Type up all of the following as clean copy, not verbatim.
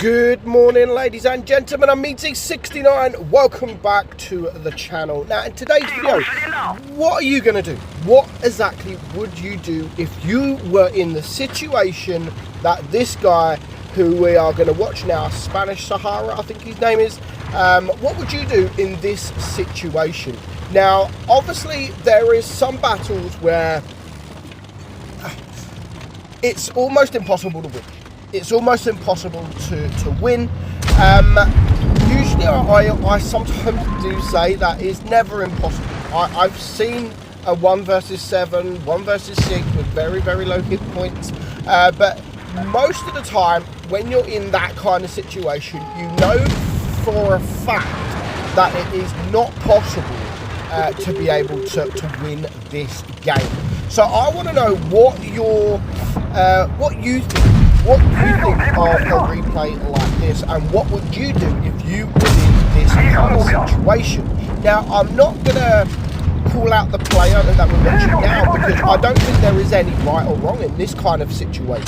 Good morning, ladies and gentlemen. I'm meadsyreplays. Welcome back to the channel. Now, in today's video, what are you going to do? What exactly would you do if you were in the situation that this guy, who we are going to watch now, Spanish Sahara, I think his name is, what would you do in this situation? Now, obviously, there is some battles where it's almost impossible to win. It's almost impossible to win. Usually I sometimes do say that it's never impossible. I've seen a 1 versus 7, 1 versus 6 with very, very low hit points. But most of the time, when you're in that kind of situation, you know for a fact that it is not possible to be able to win this game. So I want to know what you think of a replay like this, and what would you do if you were in this kind of situation. Now, I'm not going to call out the player that we're watching now, because I don't think there is any right or wrong in this kind of situation.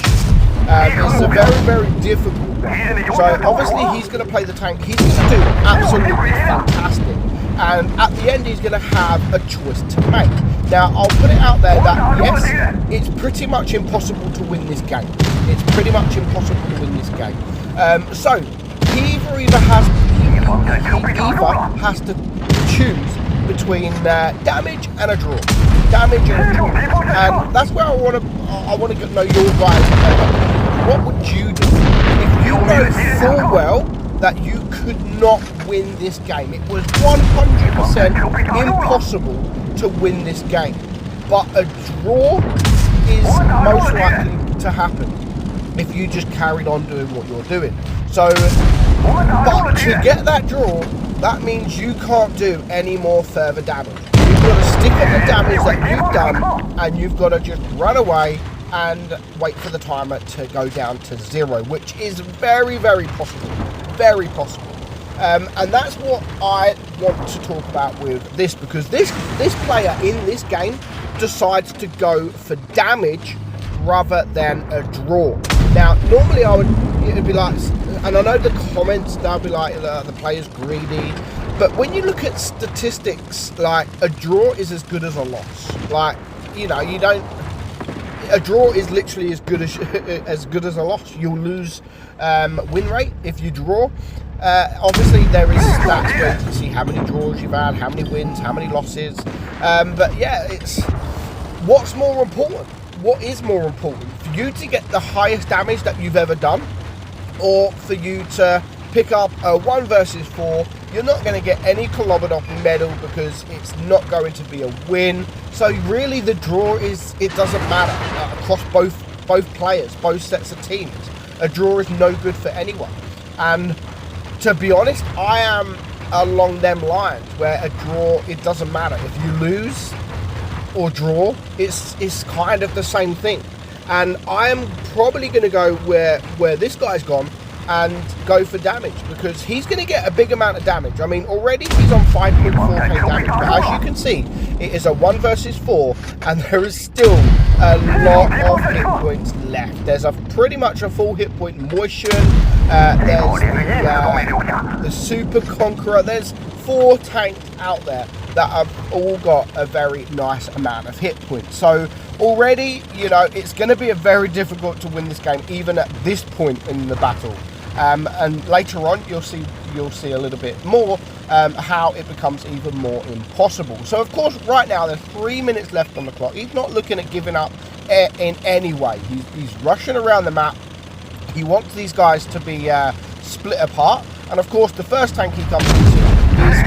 It's a very, very difficult one. So obviously he's going to play the tank. He's going to do absolutely fantastic, and at the end he's going to have a choice to make. Now, I'll put it out there that, yes, it's pretty much impossible to win this game. It's pretty much impossible to win this game. So, he either has to choose between damage and a draw. Damage and a draw. And that's where I want to know your guys' opinion. What would you do if you know full well that you could not win this game? It was 100% impossible to win this game, but a draw is most likely to happen if you just carried on doing what you're doing. So, but to get that draw, that means you can't do any more further damage. You've got to stick on the damage that you've done, and you've got to just run away and wait for the timer to go down to 0, which is very, very possible. Very possible. And that's what I want to talk about with this, because this player in this game decides to go for damage rather than a draw. Now, normally it'd be like, and I know the comments, they'll be like, the player's greedy, but when you look at statistics, like, a draw is as good as a loss. Like, you know, a draw is literally as good as a loss. You'll lose win rate if you draw. Obviously there is stats where you can see how many draws you've had, how many wins, how many losses, but yeah, it's what's more important. What is more important, for you to get the highest damage that you've ever done, or for you to pick up a 1 versus 4? You're not going to get any kilometer medal, because it's not going to be a win. So really the draw it doesn't matter across both players, both sets of teams. A draw is no good for anyone. And to be honest, I am along them lines, where a draw, it doesn't matter. If you lose or draw, it's kind of the same thing. And I am probably going to go where this guy's gone and go for damage, because he's going to get a big amount of damage. I mean, already he's on 5.4k damage, but as you can see, it is a 1 versus 4, and there is still a lot of hit points left. There's pretty much a full hit point motion. There's the Super Conqueror. There's 4 tanks out there that have all got a very nice amount of hit points. So already, you know, it's going to be very difficult to win this game, even at this point in the battle. And later on, you'll see a little bit more how it becomes even more impossible. So of course, right now there's 3 minutes left on the clock. He's not looking at giving up in any way. He's rushing around the map. He wants these guys to be split apart. And of course, the first tank he comes into is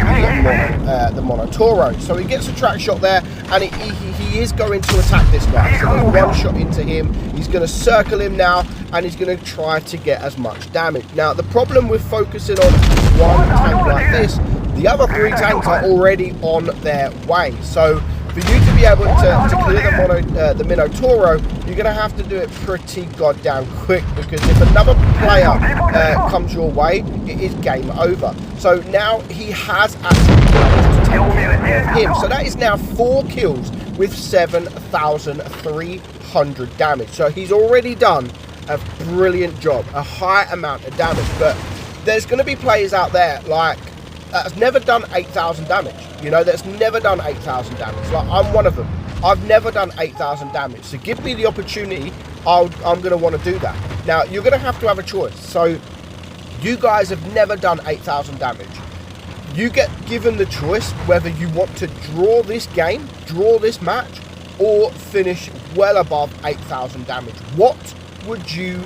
the Monotoro. So he gets a track shot there, and he is going to attack this guy. So there's 1 shot into him. He's going to circle him now, and he's going to try to get as much damage. Now, the problem with focusing on 1 tank like this, the other 3 tanks are already on their way. So for you to be able to clear the Minotauro, you're going to have to do it pretty goddamn quick, because if another player comes your way, it is game over. So now he has actually managed to take care of him. So that is now 4 kills with 7,300 damage. So he's already done a brilliant job, a high amount of damage. But there's going to be players out there like that's never done 8,000 damage. You know, that's never done 8,000 damage. Like, I'm one of them. I've never done 8,000 damage. So give me the opportunity, I'm going to want to do that. Now, you're going to have a choice. So you guys have never done 8,000 damage. You get given the choice whether you want to draw this game, draw this match, or finish well above 8,000 damage. What would you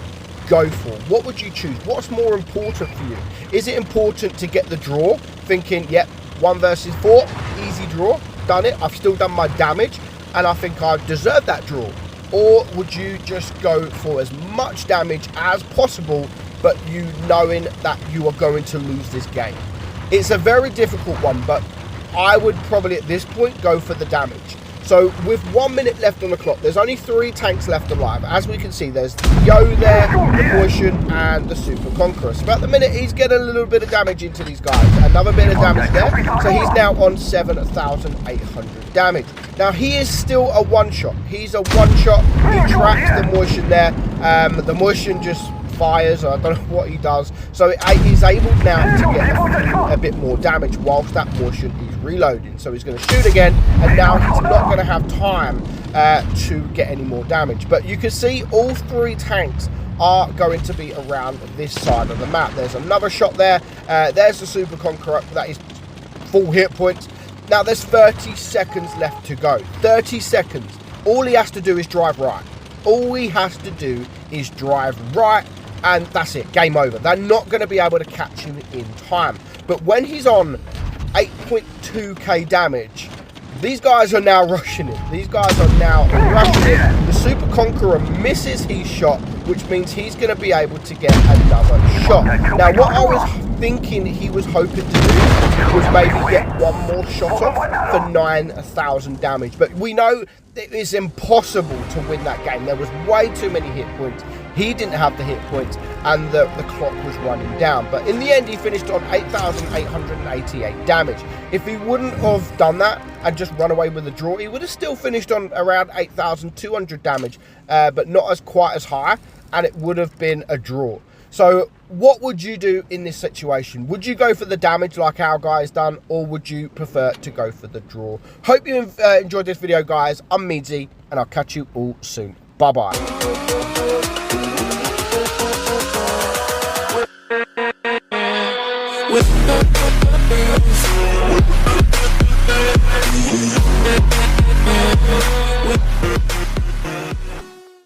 go for? What would you choose? What's more important for you? Is it important to get the draw, thinking, yep, 1 versus 4, easy draw, done it, I've still done my damage, and I think I deserve that draw? Or would you just go for as much damage as possible, but you knowing that you are going to lose this game? It's a very difficult one, but I would probably at this point go for the damage. So with 1 minute left on the clock, there's only 3 tanks left alive. As we can see, there's the Yo there, the Motion, and the Super Conqueror. So at the minute, he's getting a little bit of damage into these guys. Another bit of damage there. So he's now on 7,800 damage. Now, he is still a one-shot. He's a one-shot. He tracks the Motion there. The Motion just fires. I don't know what he does. So he's able now to get a bit more damage whilst that Motion is reloading. So he's going to shoot again, and now he's not going to have time to get any more damage. But you can see all 3 tanks are going to be around this side of the map. There's another shot there. There's the Super Conqueror. That is full hit points. Now there's 30 seconds left to go. 30 seconds. All he has to do is drive right. All he has to do is drive right, and that's it. Game over. They're not going to be able to catch him in time. But when he's on 8.2k damage, these guys are now rushing him. These guys are now rushing him. The Super Conqueror misses his shot, which means he's going to be able to get another shot. Now, what I was thinking he was hoping to do was maybe get one more shot off for 9,000 damage. But we know it is impossible to win that game. There was way too many hit points. He didn't have the hit points, and the clock was running down. But in the end, he finished on 8,888 damage. If he wouldn't have done that and just run away with a draw, he would have still finished on around 8,200 damage, but not quite as high, and it would have been a draw. So what would you do in this situation? Would you go for the damage like our guy's done, or would you prefer to go for the draw? Hope you enjoyed this video, guys. I'm Meadsy, and I'll catch you all soon. Bye-bye. With